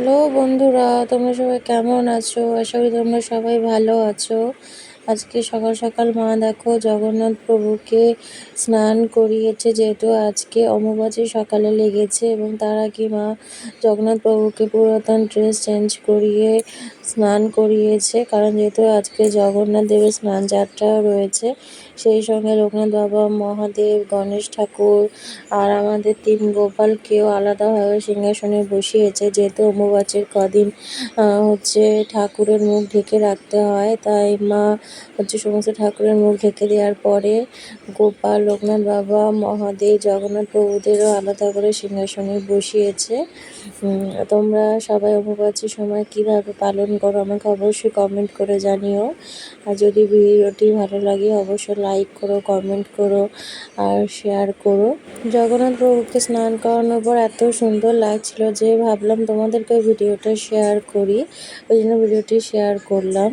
Hello বন্ধুরা, তোমরা সবাই কেমন আছো? আশা করি তোমরা সবাই ভালো আছো। আজকে সকাল সকাল মা দেখো জগন্নাথ প্রভুকে স্নান করিয়েছে, যেহেতু আজকে অমাবস্যা সকালে লেগেছে, এবং তার আগে মা জগন্নাথ প্রভুকে পুরাতন ড্রেস চেঞ্জ করিয়ে স্নান করিয়েছে, কারণ যেহেতু আজকে জগন্নাথ দেবের স্নান যাত্রা রয়েছে। সেই সঙ্গে লোকনাথ বাবা, মহাদেব, গণেশ ঠাকুর আর আমাদের তিন গোপালকেও আলাদাভাবে সিংহাসনে বসিয়েছে, যেহেতু অমাবস্যার কদিন হচ্ছে ঠাকুরের মুখ ঢেকে রাখতে হয়। তাই মা হচ্ছে সমস্ত ঠাকুরের মুখ ঢেকে দেওয়ার পরে গোপাল, লোকনাথ বাবা, মহাদেব, জগন্নাথ প্রভুদেরও আলাদা করে সিংহাসনে বসিয়েছে। তোমরা সবাই অমাবস্যার সময় কিভাবে পালন করো আমাকে অবশ্যই কমেন্ট করে জানিও। আর যদি ভিডিওটি ভালো লাগে অবশ্যই লাইক করো, কমেন্ট করো আর শেয়ার করো। জগন্নাথ প্রভুকে স্নান করানোর পর এত সুন্দর লাগছিল যে ভাবলাম তোমাদেরকে ভিডিওটা শেয়ার করি, ওই জন্য ভিডিওটি শেয়ার করলাম।